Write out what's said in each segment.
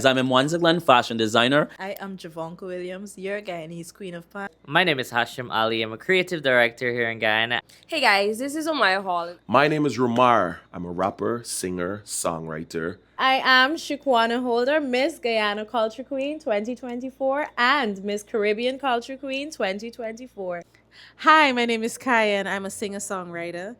I'm Mwanza Glenn, fashion designer. I am Javonka Williams, your Guyanese Queen of Pop. My name is Hashim Ali. I'm a creative director here in Guyana. Hey guys, this is Omaya Hall. My name is Ramar. I'm a rapper, singer, songwriter. I am Shikwana Holder, Miss Guyana Culture Queen 2024 and Miss Caribbean Culture Queen 2024. Hi, my name is Kaya and I'm a singer-songwriter.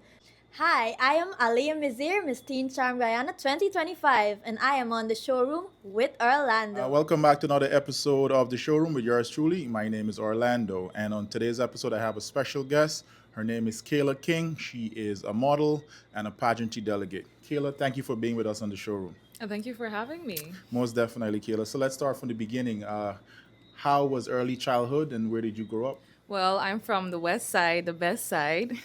Hi, I am Aliyah Mizir, Miss Teen Charm Guyana 2025, and I am on the showroom with Orlando. Welcome back to another episode of the showroom with yours truly. My name is Orlando, and on today's episode, I have a special guest. Her name is Kayla King. She is a model and a pageantry delegate. Kayla, thank you for being with us on the showroom. Thank you for having me. Most definitely, Kayla. So let's start from the beginning. How was early childhood, and where did you grow up? Well, I'm from the west side, the best side.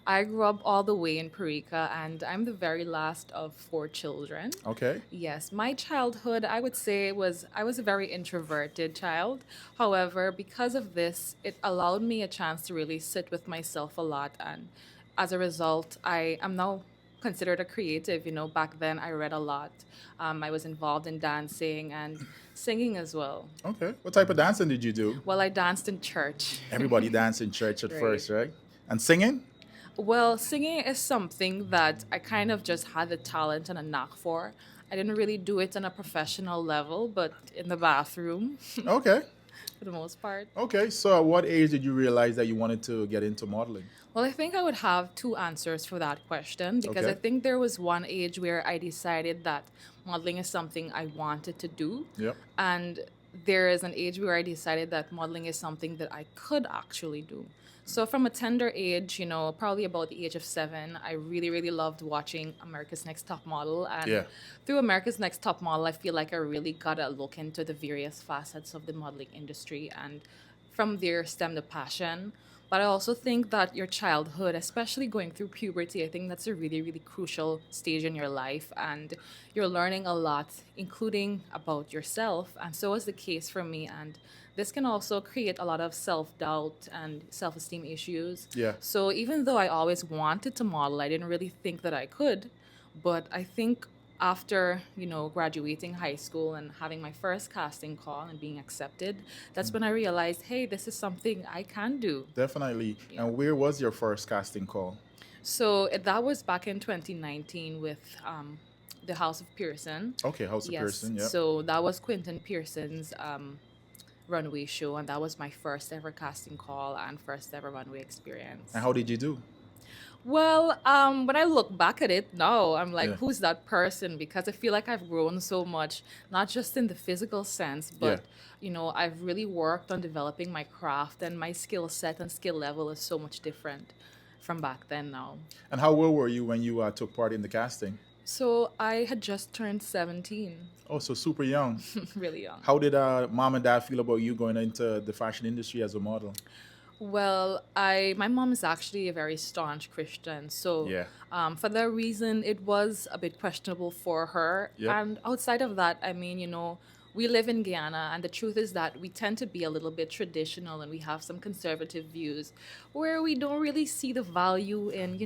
I grew up all the way in Parika, and I'm the very last of 4 children. Okay. Yes, my childhood, I would say, I was a very introverted child. However, because of this, it allowed me a chance to really sit with myself a lot, and as a result, I am now considered a creative. Back then I read a lot. I was involved in dancing and singing as well. Okay. What type of dancing did you do? Well, I danced in church. Everybody danced in church at Right. first, right? And singing? Well, singing is something that I kind of just had the talent and a knack for. I didn't really do it on a professional level, but in the bathroom Okay. for the most part. Okay. So at what age did you realize that you wanted to get into modeling? Well, I think I would have 2 answers for that question because I Okay. think there was one age where I decided that modeling is something I wanted to do. Yep. And there is an age where I decided that modeling is something that I could actually do. So from a tender age, probably about the age of 7, I really, really loved watching America's Next Top Model. And Yeah. through America's Next Top Model, I feel like I really got a look into the various facets of the modeling industry. And from there stemmed the passion. But I also think that your childhood, especially going through puberty, I think that's a really, really crucial stage in your life. And you're learning a lot, including about yourself. And so is the case for me. And this can also create a lot of self doubt and self esteem issues. Yeah. So even though I always wanted to model, I didn't really think that I could. But I think after graduating high school and having my first casting call and being accepted, that's when I realized, hey, this is something I can do. Definitely. And where was your first casting call? So that was back in 2019 with the House of Pearson. Okay, House of Yes. Pearson. Yeah. So that was Quentin Pearson's runway show, and that was my first ever casting call and first ever runway experience. And how did you do? Well, when I look back at it now, I'm like, Yeah. who's that person? Because I feel like I've grown so much, not just in the physical sense, but, I've really worked on developing my craft, and my skill set and skill level is so much different from back then now. And how old were you when you took part in the casting? So I had just turned 17, Oh, so super young. really young. How did mom and dad feel about you going into the fashion industry as a model? Well, my mom is actually a very staunch Christian, so Yeah. for that reason, it was a bit questionable for her. Yep. And outside of that, I mean, we live in Guyana, and the truth is that we tend to be a little bit traditional, and we have some conservative views where we don't really see the value in,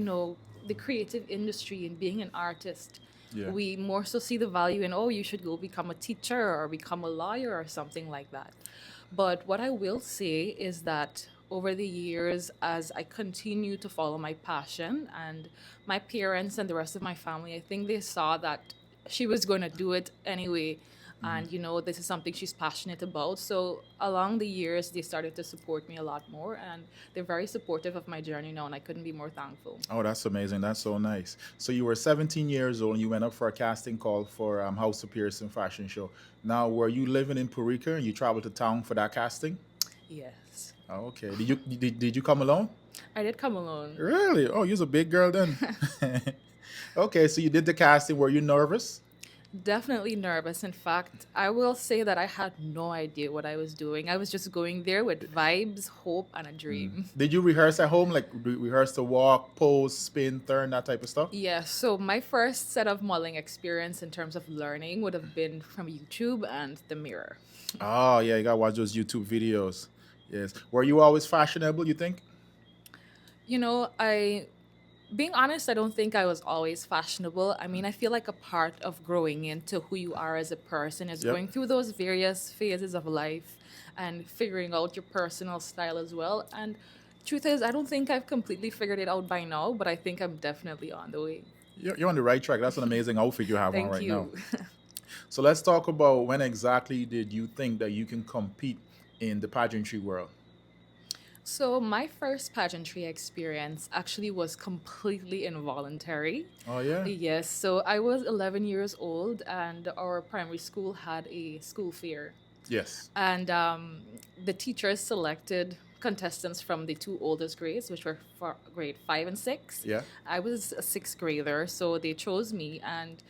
the creative industry and being an artist. Yeah. We more so see the value in, oh, you should go become a teacher or become a lawyer or something like that. But what I will say is that over the years, as I continue to follow my passion, and my parents and the rest of my family, I think they saw that she was going to do it anyway. And, this is something she's passionate about. So along the years, they started to support me a lot more. And they're very supportive of my journey now. And I couldn't be more thankful. Oh, that's amazing. That's so nice. So you were 17 years old and you went up for a casting call for House of Pearson fashion show. Now, were you living in Parika and you traveled to town for that casting? Yes. Oh, okay. Did you come alone? I did come alone. Really? Oh, you're a big girl then. Okay, so you did the casting. Were you nervous? Definitely nervous. In fact, I will say that I had no idea what I was doing. I was just going there with vibes, hope, and a dream. Did you rehearse at home? Like rehearse the walk, pose, spin, turn, that type of stuff? Yeah, so my first set of modeling experience in terms of learning would have been from YouTube and the mirror. Oh, yeah, you gotta watch those YouTube videos. Yes. Were you always fashionable, you think? I Being honest, I don't think I was always fashionable. I mean, I feel like a part of growing into who you are as a person is Yep. going through those various phases of life and figuring out your personal style as well. And truth is, I don't think I've completely figured it out by now, but I think I'm definitely on the way. You're on the right track. That's an amazing outfit you have on Thank right now. you. So let's talk about when exactly did you think that you can compete in the pageantry world? So, my first pageantry experience actually was completely involuntary. Oh yeah. Yes, so I was 11 years old, and our primary school had a school fair. Yes. And the teachers selected contestants from the two oldest grades, which were for grade 5 and 6. Yeah. I was a sixth grader, so they chose me. And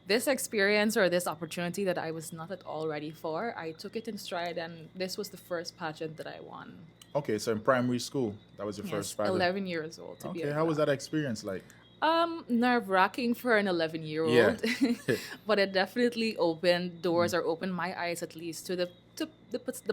this experience or this opportunity that I was not at all ready for, I took it in stride, and this was the first pageant that I won. Okay, so in primary school, that was your Yes, first pageant. 11 years old to be Okay, how was that experience like? Nerve-wracking for an 11-year-old, Yeah. but it definitely opened doors or opened my eyes at least to the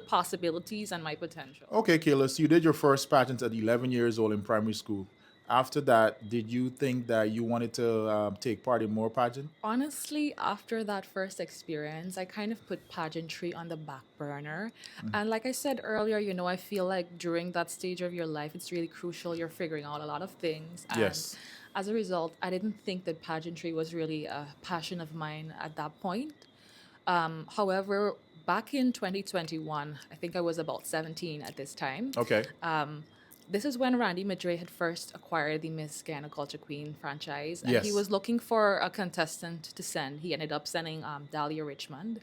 possibilities and my potential. Okay, Kayla, so you did your first pageant at 11 years old in primary school. After that, did you think that you wanted to take part in more pageant? Honestly, after that first experience, I kind of put pageantry on the back burner. And like I said earlier, I feel like during that stage of your life, it's really crucial. You're figuring out a lot of things. And Yes. as a result, I didn't think that pageantry was really a passion of mine at that point. However, back in 2021, I think I was about 17 at this time. Okay. This is when Randy Madre had first acquired the Miss Guyana Culture Queen franchise, and he Yes. was looking for a contestant to send. He ended up sending Dahlia Richmond.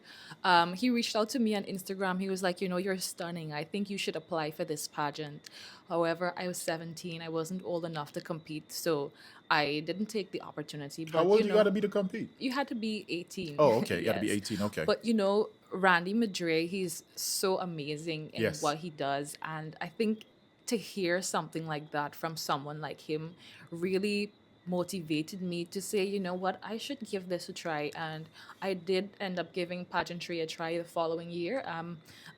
He reached out to me on Instagram. He was like, you're stunning. I think you should apply for this pageant. However, I was 17. I wasn't old enough to compete, so I didn't take the opportunity. But How old you got to be to compete? you had to be 18. Oh, okay. You got to be Yes. 18. Okay. But Randy Madre, he's so amazing in Yes. what he does. And I think to hear something like that from someone like him really motivated me to say, you know what, I should give this a try. And I did end up giving pageantry a try the following year.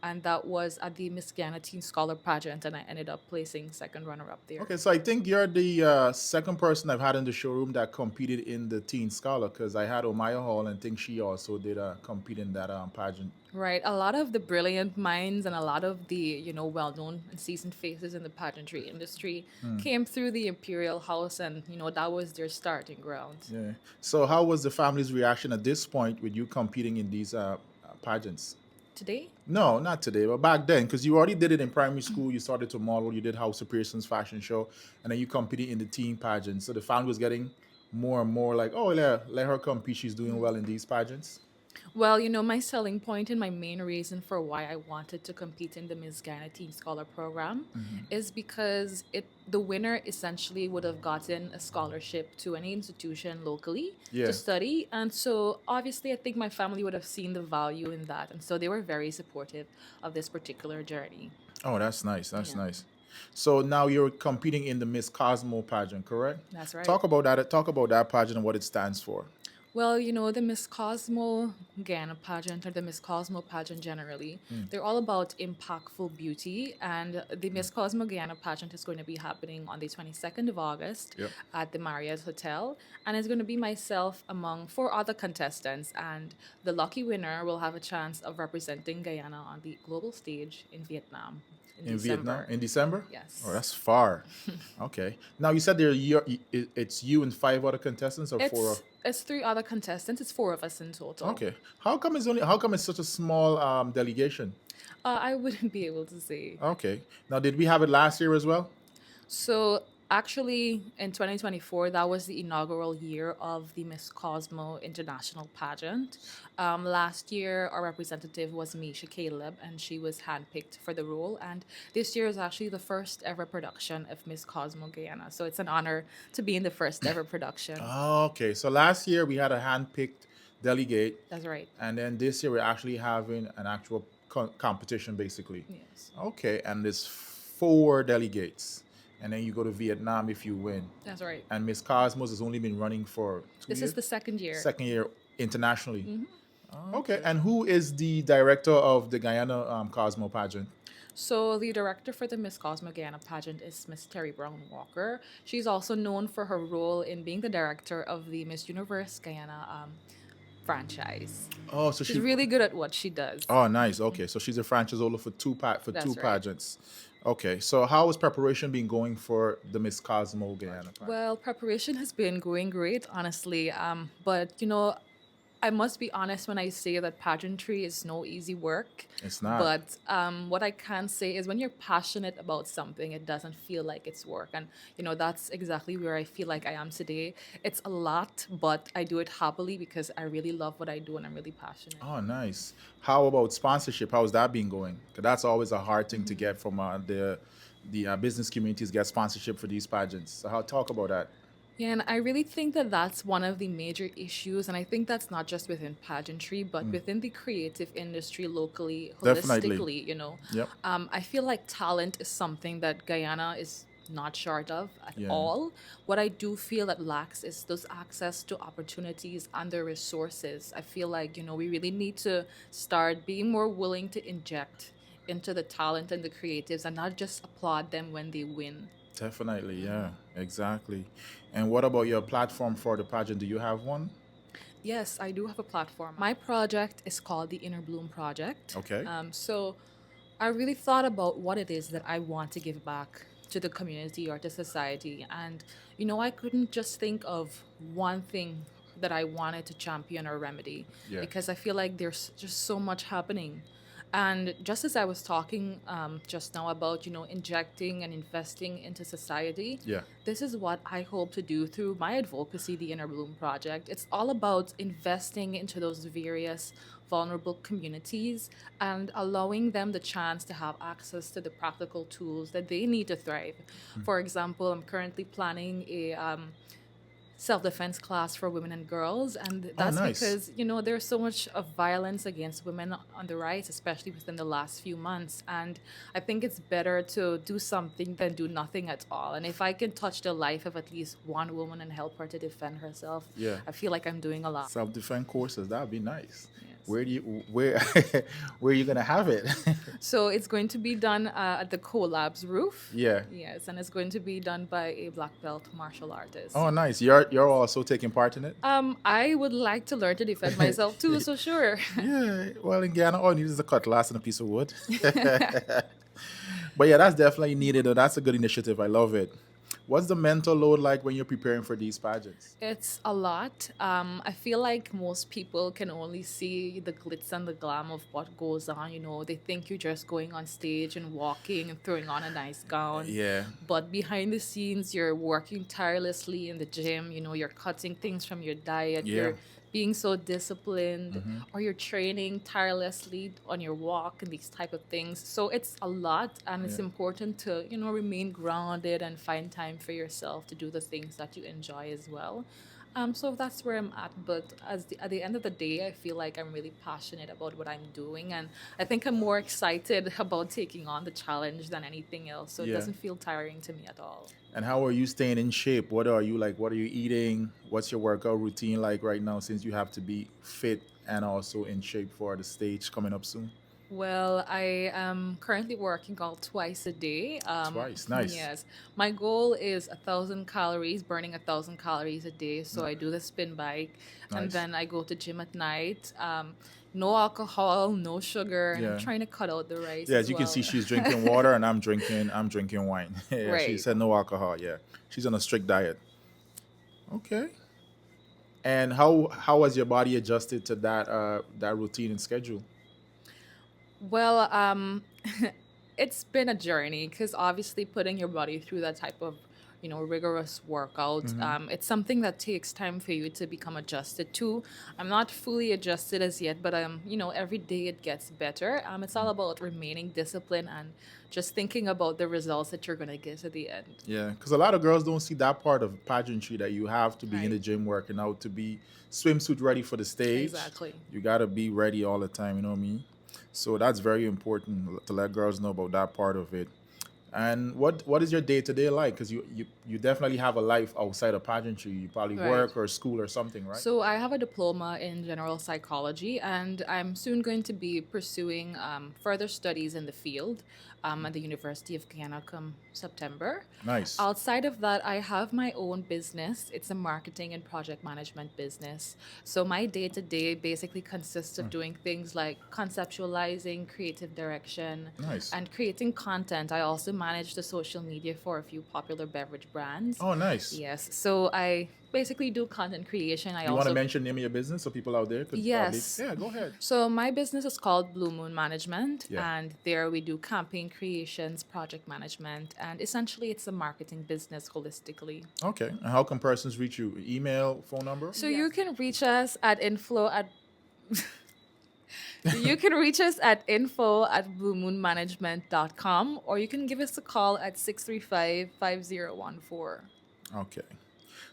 And that was at the Miss Guyana Teen Scholar pageant. And I ended up placing second runner up there. Okay, so I think you're the second person I've had in the showroom that competed in the Teen Scholar because I had Omaya Hall and I think she also did compete in that pageant. Right. A lot of the brilliant minds and a lot of the, well-known and seasoned faces in the pageantry industry came through the Imperial House, and, that was their starting ground. Yeah. So how was the family's reaction at this point with you competing in these pageants? Today? No, not today, but back then, because you already did it in primary school. You started to model. You did House of Pearson's fashion show, and then you competed in the teen pageant. So the family was getting more and more like, oh, let her compete. She's doing well in these pageants. Well, my selling point and my main reason for why I wanted to compete in the Miss Guyana Teen Scholar program is because the winner essentially would have gotten a scholarship to any institution locally Yeah. to study. And so obviously I think my family would have seen the value in that. And so they were very supportive of this particular journey. Oh, that's nice. That's Yeah. nice. So now you're competing in the Miss Cosmo pageant, correct? That's right. Talk about that. Talk about that pageant and what it stands for. Well, the Miss Cosmo Guyana pageant or the Miss Cosmo pageant generally, they're all about impactful beauty. And the Miss Cosmo Guyana pageant is going to be happening on the 22nd of August Yep. at the Marriott Hotel. And it's going to be myself among 4 other contestants. And the lucky winner will have a chance of representing Guyana on the global stage in Vietnam. In Vietnam in December? Yes. Oh, that's far. Okay. Now you said it's you and 5 other contestants or 4? It's 3 other contestants. It's 4 of us in total. Okay. How come it's such a small delegation? I wouldn't be able to say. Okay. Now did we have it last year as well? So actually, in 2024, that was the inaugural year of the Miss Cosmo International Pageant. Last year, our representative was Misha Caleb, and she was handpicked for the role. And this year is actually the first ever production of Miss Cosmo Guyana. So it's an honor to be in the first ever production. Okay. So last year we had a hand-picked delegate, That's right. and then this year we're actually having an actual competition, basically. Yes, Okay. And there's 4 delegates, and then you go to Vietnam if you win. that's right. And Miss Cosmos has only been running for 2 This years. is the second year. Second year internationally. Okay. And who is the director of the Guyana Cosmo pageant? So the director for the Miss Cosmo Guyana pageant is Miss Terry Brown Walker. She's also known for her role in being the director of the Miss Universe Guyana franchise. Oh, so She's she. really good at what she does. Oh, nice. Okay, so she's a franchise holder for That's two right. pageants. Okay, so how has preparation been going for the Miss Cosmo Guyana pageant? Well, preparation has been going great, honestly. But I must be honest when I say that pageantry is no easy work. It's not. But what I can say is when you're passionate about something, it doesn't feel like it's work. And, that's exactly where I feel like I am today. It's a lot, but I do it happily because I really love what I do and I'm really passionate. Oh, nice. How about sponsorship? How's that been going? 'Cause that's always a hard thing to get from the business communities, get sponsorship for these pageants. So how talk about that? Yeah, and I really think that that's one of the major issues. And I think that's not just within pageantry, but within the creative industry locally, Definitely. holistically. Yep. I feel like talent is something that Guyana is not short of at Yeah. all. What I do feel that lacks is those access to opportunities and the resources. I feel like, we really need to start being more willing to inject into the talent and the creatives and not just applaud them when they win. Definitely, yeah, exactly. And what about your platform for the pageant? Do you have one? Yes, I do have a platform. My project is called the Inner Bloom Project. Okay. So I really thought about what it is that I want to give back to the community or to society. And, I couldn't just think of one thing that I wanted to champion or remedy Yeah. because I feel like there's just so much happening. And just as I was talking just now about, injecting and investing into society, Yeah. this is what I hope to do through my advocacy, the Inner Bloom Project. It's all about investing into those various vulnerable communities and allowing them the chance to have access to the practical tools that they need to thrive. For example, I'm currently planning a self-defense class for women and girls, and that's nice. because there's so much of violence against women on the rise, especially within the last few months. And I think it's better to do something than do nothing at all. And if I can touch the life of at least one woman and help her to defend herself, Yeah. I feel like I'm doing a lot. Self-defense courses, that'd be nice. Yes. Where where are you gonna have it? So it's going to be done at the Collabs roof. Yeah. Yes, and it's going to be done by a black belt martial artist. Oh, nice. You're also taking part in it? I would like to learn to defend myself too, so sure. Yeah. Well, in Guyana, all you need is a cutlass and a piece of wood. But yeah, that's definitely needed. That's a good initiative. I love it. What's the mental load like when you're preparing for these pageants? It's a lot. I feel like most people can only see the glitz and the glam of what goes on. They think you're just going on stage and walking and throwing on a nice gown. Yeah. But behind the scenes, you're working tirelessly in the gym. You're cutting things from your diet. Yeah. You're being so disciplined, or you're training tirelessly on your walk and these type of things. So it's a lot, and it's Yeah. important to remain grounded and find time for yourself to do the things that you enjoy as well. So that's where I'm at. But at the end of the day, I feel like I'm really passionate about what I'm doing, and I think I'm more excited about taking on the challenge than anything else. So it Yeah. doesn't feel tiring to me at all. And how are you staying in shape? What are you like? What are you eating? What's your workout routine like right now since you have to be fit and also in shape for the stage coming up soon? Well, I am currently working out twice a day. Twice, nice. Yes. My goal is 1,000 calories, burning 1,000 calories a day. So I do the spin bike, and Nice. then I go to gym at night. No alcohol, no sugar, and I'm Yeah. trying to cut out the rice. Yeah, as as you can well. see, she's drinking water and I'm drinking wine. Yeah, she Right. said no alcohol. Yeah, she's on a strict diet. Okay. And how has your body adjusted to that routine and schedule? Well, it's been a journey because obviously putting your body through that type of, rigorous workout, it's something that takes time for you to become adjusted to. I'm not fully adjusted as yet, but every day it gets better. It's all about remaining disciplined and just thinking about the results that you're gonna get at the end. Yeah, because a lot of girls don't see that part of pageantry that you have to be in Right. the gym working out to be swimsuit ready for the stage. Exactly. You got to be ready all the time, you know what I mean? So that's very important to let girls know about that part of it. And what is your day to day like? Because you definitely have a life outside of pageantry. You probably Right. work or school or something, right? So I have a diploma in general psychology, and I'm soon going to be pursuing further studies in the field at the University of Guyana come September. Nice. Outside of that, I have my own business. It's a marketing and project management business. So my day to day basically consists of doing things like conceptualizing, creative direction, Nice. and creating content. I also manage the social media for a few popular beverage brands. Oh, nice. Yes. So I basically do content creation. I You want also to mention the name of your business so people out there could Yes. probably... Yeah, go ahead. So my business is called Blue Moon Management, Yeah. and there we do campaign creations, project management, and essentially it's a marketing business holistically. Okay. And how can persons reach you? Email, phone number? So you can reach us at info at you can reach us at info@bluemoonmanagement.com, or you can give us a call at 635-5014. Okay.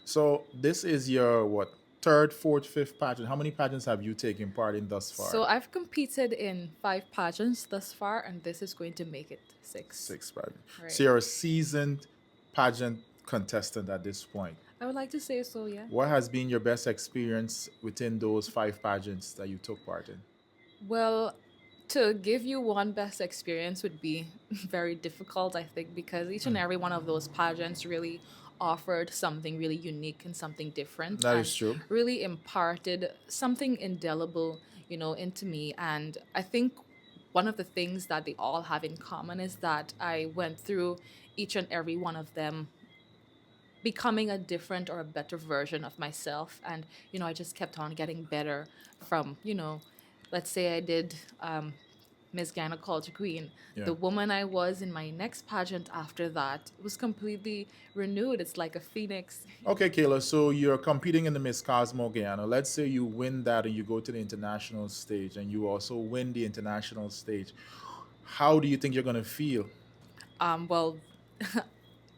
So this is your what, third, fourth, fifth pageant? How many pageants have you taken part in thus far? So I've competed in 5 pageants thus far, and this is going to make it 6. Six pageants. Right. So you're a seasoned pageant contestant at this point. I would like to say so, yeah. What has been your best experience within those 5 pageants that you took part in? Well, to give you one best experience would be very difficult, I think, because each and every one of those pageants really offered something really unique and something different. That and is true. Really imparted something indelible, into me. And I think one of the things that they all have in common is that I went through each and every one of them becoming a different or a better version of myself. And, I just kept on getting better from, let's say I did Miss Guyana Culture Queen. Yeah. The woman I was in my next pageant after that was completely renewed. It's like a phoenix. Okay, Kayla, so you're competing in the Miss Cosmo Guyana. Let's say you win that and you go to the international stage and you also win the international stage. How do you think you're going to feel? Well,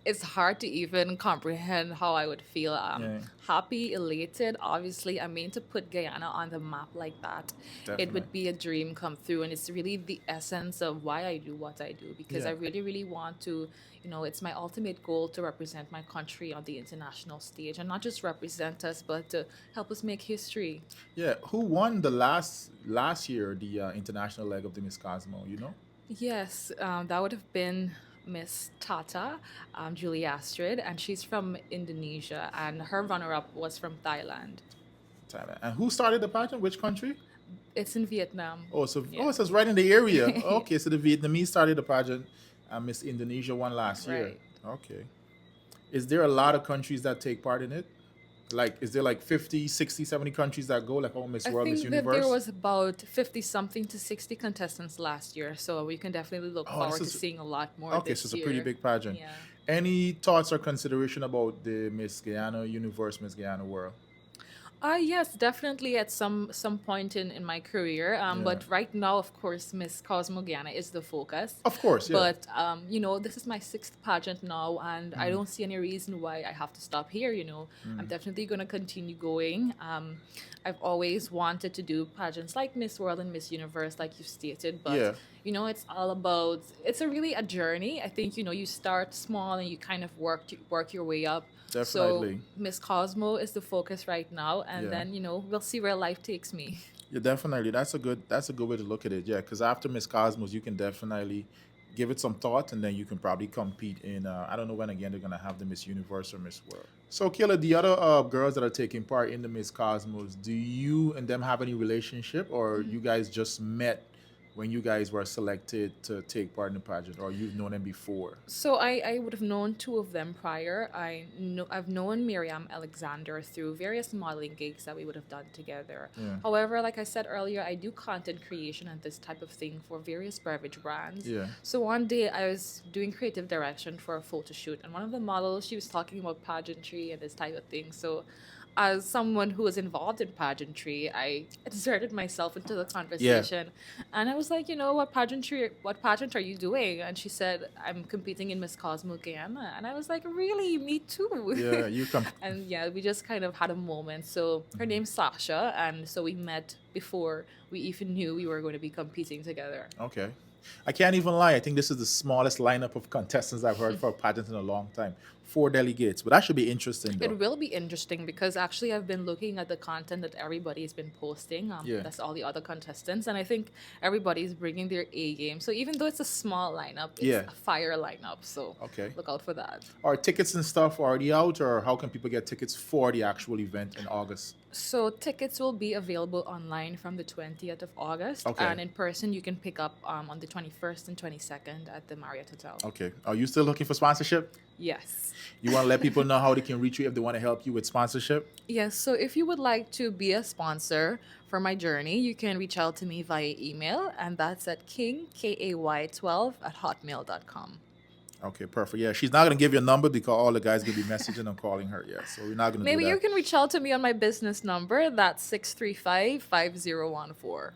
it's hard to even comprehend how I would feel. Yeah. Happy, elated. Obviously, I mean, to put Guyana on the map like that, it Definitely. would be a dream come true. And it's really the essence of why I do what I do, because Yeah. I really, really want to, it's my ultimate goal to represent my country on the international stage, and not just represent us, but to help us make history. Yeah, who won the last year, the international leg of the Miss Cosmo, you know? Yes, that would have been Miss Tata, Julie Astrid, and she's from Indonesia, and her runner-up was from Thailand. Thailand. And who started the pageant? Which country? It's in Vietnam. Oh, so Yeah. oh, so it's right in the area. Okay, so the Vietnamese started the pageant, and Miss Indonesia won last year. Right. Okay. Is there a lot of countries that take part in it? Like, is there like 50, 60, 70 countries that go, like, oh, Miss I World, think Miss that Universe? there was about 50 something to 60 contestants last year, so we can definitely look Oh, forward to this is- seeing a lot more Okay, this so it's a year. pretty big pageant. Yeah. Any thoughts or consideration about the Miss Guyana Universe, Miss Guyana World? Yes, definitely at some point in my career. But right now, of course, Miss Cosmo Guyana is the focus. Of course, yeah. But this is my 6th pageant now, and I don't see any reason why I have to stop here. I'm definitely gonna continue going. I've always wanted to do pageants like Miss World and Miss Universe, like you stated. But Yeah. it's all about, it's really a journey. I think you start small and you kind of work your way up. Definitely. So Miss Cosmo is the focus right now, and Yeah. then we'll see where life takes me. Yeah, definitely. That's a good way to look at it. Yeah, because after Miss Cosmos, you can definitely give it some thought, and then you can probably compete in. I don't know when again they're gonna have the Miss Universe or Miss World. So, Kayla, the other girls that are taking part in the Miss Cosmos, do you and them have any relationship, or you guys just met when you guys were selected to take part in the pageant, or you've known them before? So I would have known 2 of them prior. I've known Miriam Alexander through various modeling gigs that we would have done together. Yeah. However, like I said earlier, I do content creation and this type of thing for various beverage brands. Yeah. So one day I was doing creative direction for a photo shoot, and one of the models, she was talking about pageantry and this type of thing. So as someone who was involved in pageantry, I inserted myself into the conversation. And I was like, what pageant are you doing? And she said, I'm competing in Miss Cosmo Guyana. And I was like, really? Me too. Yeah, you come. And yeah, we just kind of had a moment. So her name's Sasha, and so we met before we even knew we were going to be competing together. Okay. I can't even lie. I think this is the smallest lineup of contestants I've heard for a pageant in a long time. 4 delegates, but that should be interesting though. It will be interesting because actually I've been looking at the content that everybody's been posting. Yeah. That's all the other contestants, and I think everybody's bringing their A game. So even though it's a small lineup, it's Yeah. a fire lineup. So Okay. look out for that. Are tickets and stuff already out, or how can people get tickets for the actual event in August? So tickets will be available online from the 20th of August, Okay. and in person you can pick up on the 21st and 22nd at the Marriott Hotel. Okay. Are you still looking for sponsorship? Yes. You want to let people know how they can reach you if they want to help you with sponsorship? Yes, so if you would like to be a sponsor for my journey, you can reach out to me via email, and that's at KAY12 at hotmail.com. Okay, perfect. Yeah, she's not going to give you a number because all the guys going to be messaging and calling her. Yeah, so we're not going to do Maybe that. you can reach out to me on my business number. That's 635-5014.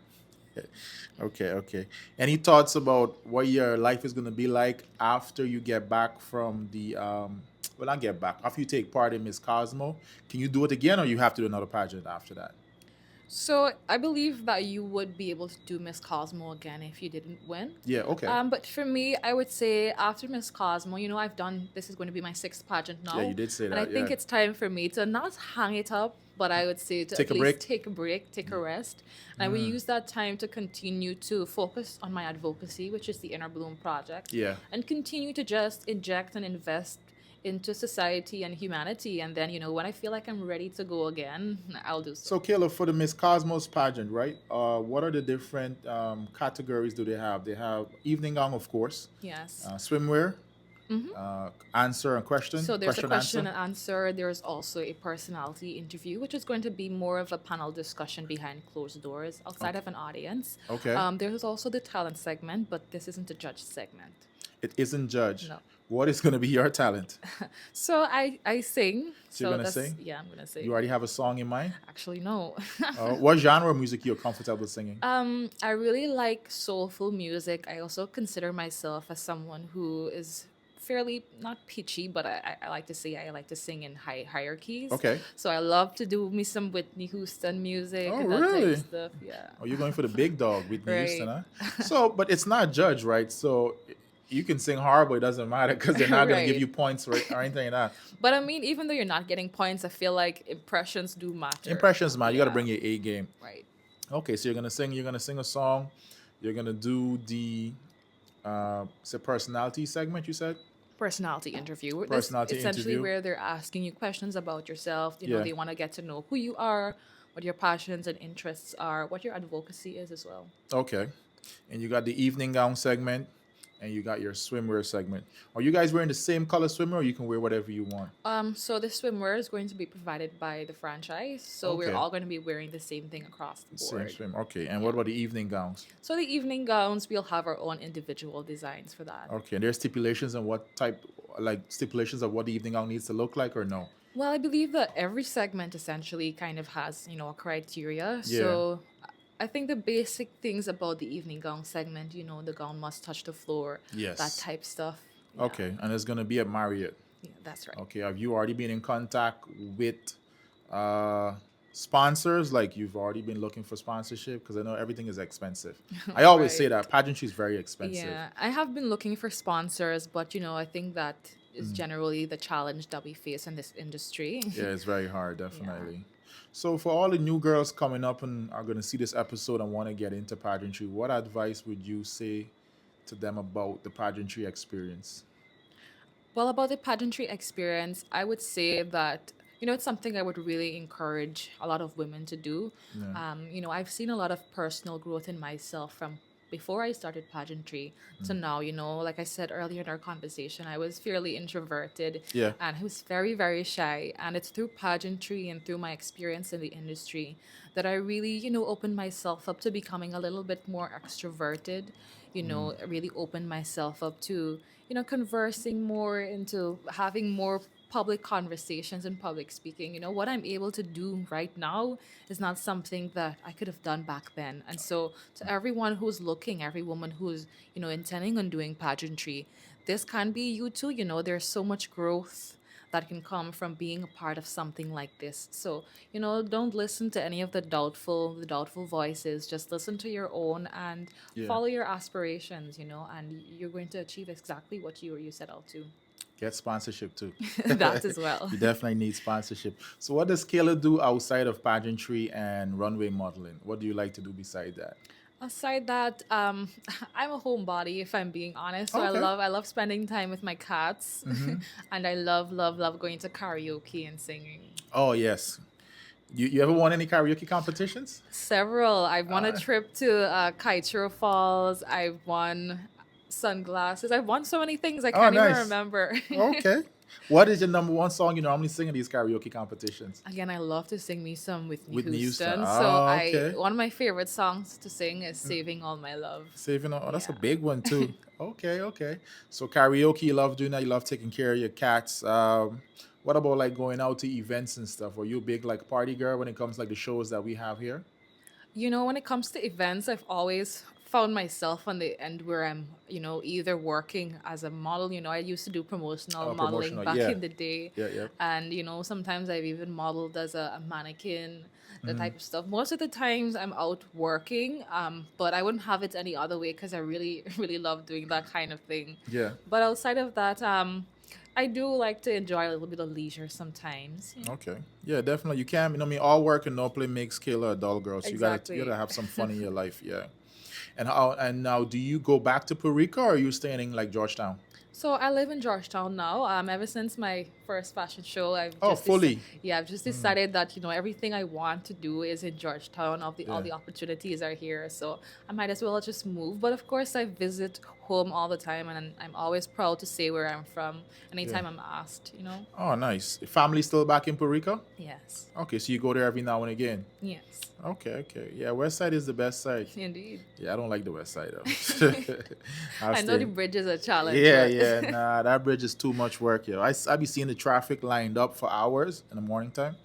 Okay. Any thoughts about what your life is going to be like after you get back from the, well, not get back, after you take part in Miss Cosmo? Can you do it again or you have to do another pageant after that? So I believe that you would be able to do Miss Cosmo again if you didn't win. Yeah, okay. But for me, I would say after Miss Cosmo, I've done, this is going to be my 6th pageant now. Yeah, you did say And that, I think yeah. it's time for me to not hang it up, but I would say to Take at a least break? take a break, take a rest. And I will use that time to continue to focus on my advocacy, which is the Inner Bloom Project. Yeah. And continue to just inject and invest into society and humanity. And then, when I feel like I'm ready to go again, I'll do so. So, Kayla, for the Miss Cosmos pageant, right? What are the different categories do they have? They have evening gown, of course, Yes. swimwear, answer and question. So there's a question answer. and answer. There's also a personality interview, which is going to be more of a panel discussion behind closed doors, outside of an audience. Okay. There's also the talent segment, but this isn't a judge segment. It isn't judged. No. What is going to be your talent? So I sing. So you're gonna that's- sing? Yeah, I'm gonna sing. You already have a song in mind? Actually, no. What genre of music you're comfortable singing? I really like soulful music. I also consider myself as someone who is fairly not pitchy, but I like to say I like to sing in higher keys. Okay. So I love to do me some Whitney Houston music Oh, and that type really? of stuff. Yeah. Oh, you're going for the big dog, Whitney Right. Houston, huh? So, but it's not judged, right? So you can sing horrible, it doesn't matter because they're not going to give Right. you points or anything like that. But I mean, even though you're not getting points, I feel like impressions do matter. Impressions, man. You got to Yeah. bring your A game. Right. Okay, so you're gonna sing a song. You're gonna do the personality segment. You said Personality interview. That's Personality essentially interview. where they're asking you questions about yourself. Yeah. They want to get to know who you are, what your passions and interests are, what your advocacy is as well. okay, and you got the evening gown segment, and you got your swimwear segment. Are you guys wearing the same color swimwear, or you can wear whatever you want? So the swimwear is going to be provided by the franchise. So Okay. we're all going to be wearing the same thing across the Same board. swim. Okay, and what about the evening gowns? So the evening gowns, we'll have our own individual designs for that. Okay, and there's stipulations on what type, like stipulations of what the evening gown needs to look like, or no? Well, I believe that every segment essentially kind of has, a criteria. Yeah. So I think the basic things about the evening gown segment, the gown must touch the floor. Yes. That type stuff. Yeah. Okay, and it's gonna be at Marriott. Yeah, that's right. Okay, have you already been in contact with sponsors? Like you've already been looking for sponsorship? Because I know everything is expensive. I always say Right. that pageantry is very expensive. Yeah, I have been looking for sponsors, but I think that is generally the challenge that we face in this industry. Yeah, it's very hard, definitely. So for all the new girls coming up and are going to see this episode and want to get into pageantry, what advice would you say to them about the pageantry experience? Well, about the pageantry experience, I would say that, it's something I would really encourage a lot of women to do. I've seen a lot of personal growth in myself from before I started pageantry to now. Like I said earlier in our conversation, I was fairly introverted Yeah. and I was very, very shy. And it's through pageantry and through my experience in the industry that I really, opened myself up to becoming a little bit more extroverted, really opened myself up to, conversing more, into having more public conversations and public speaking. What I'm able to do right now is not something that I could have done back then. And so to everyone who's looking, every woman who's, intending on doing pageantry, this can be you too. There's so much growth that can come from being a part of something like this. So, don't listen to any of the doubtful voices. Just listen to your own and Yeah. follow your aspirations, and you're going to achieve exactly what you set out to. Get sponsorship too. That as well. You definitely need sponsorship. So, what does Kayla do outside of pageantry and runway modeling? What do you like to do beside that? Aside that, I'm a homebody, if I'm being honest. So Okay. I love spending time with my cats, and I love going to karaoke and singing. Oh, yes. You ever won any karaoke competitions? Several. I've won a trip to Kaitro Falls. I've won sunglasses. I've won so many things I can't even nice. remember. Okay. What is your number one song you normally sing in these karaoke competitions? Again, I love to sing me some Whitney Whitney Houston. Houston. Ah, okay. One of my favorite songs to sing is "Saving All My Love." Saving, oh, that's a Yeah. big one too. Okay. So karaoke, you love doing that. You love taking care of your cats. What about like going out to events and stuff? Are you a big like party girl when it comes like the shows that we have here? When it comes to events, I've always found myself on the end where I'm, either working as a model. I used to do promotional Oh, modeling promotional, back yeah. in the day. Yeah. And, sometimes I've even modeled as a mannequin, that type of stuff. Most of the times I'm out working, but I wouldn't have it any other way because I really, really love doing that kind of thing. Yeah. But outside of that, I do like to enjoy a little bit of leisure sometimes. Okay. Yeah, definitely. You can. All work and no play makes Kayla a dull girl. So Exactly. you gotta have some fun in your life. Yeah. And now, do you go back to Puerto Rico or are you staying in like Georgetown? So I live in Georgetown now. Ever since my first fashion show, Oh, fully. I've just decided that everything I want to do is in Georgetown. All Yeah. the opportunities are here, so I might as well just move. But of course, I visit home all the time, and I'm always proud to say where I'm from anytime I'm asked. Oh, nice. Family still back in Puerto Rico? Yes, Okay, so you go there every now and again. yes, Okay. Yeah, West Side is the best side. indeed. Yeah, I don't like the West Side though. I know the bridge is a challenge. Yeah, but- nah, that bridge is too much work, yo. I be seeing the traffic lined up for hours in the morning time.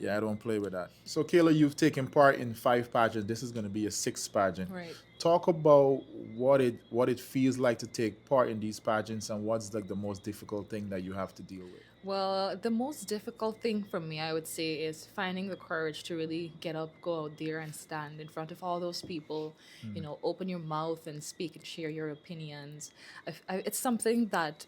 Yeah, I don't play with that. So, Kayla, you've taken part in 5 pageants. This is going to be a 6th pageant. Right. Talk about what it feels like to take part in these pageants and what's like the most difficult thing that you have to deal with. Well, the most difficult thing for me, I would say, is finding the courage to really get up, go out there and stand in front of all those people, open your mouth and speak and share your opinions. It's something that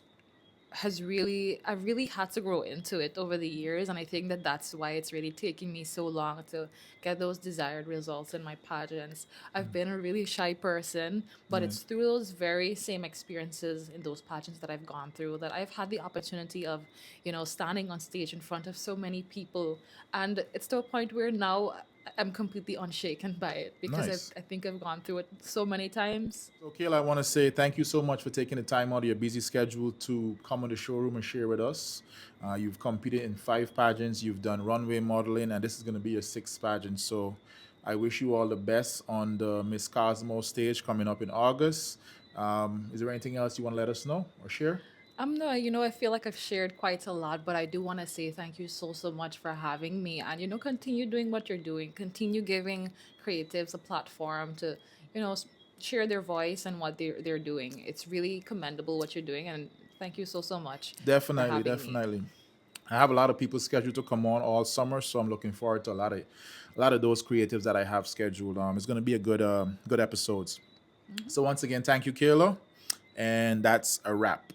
I've really had to grow into it over the years. And I think that that's why it's really taking me so long to get those desired results in my pageants. I've been a really shy person, but it's through those very same experiences in those pageants that I've gone through that I've had the opportunity of, standing on stage in front of so many people. And it's to a point where now I'm completely unshaken by it because Nice. I think I've gone through it so many times. So, Kayla, I want to say thank you so much for taking the time out of your busy schedule to come on the showroom and share with us. You've competed in 5 pageants, you've done runway modeling, and this is going to be your 6th pageant. So, I wish you all the best on the Miss Cosmo stage coming up in August. Is there anything else you want to let us know or share? No, I feel like I've shared quite a lot, but I do want to say thank you so much for having me. And, continue doing what you're doing. Continue giving creatives a platform to, share their voice and what they're doing. It's really commendable what you're doing. And thank you so much. for having me. I have a lot of people scheduled to come on all summer, so I'm looking forward to a lot of those creatives that I have scheduled. It's going to be a good episodes. So once again, thank you, Kayla, and that's a wrap.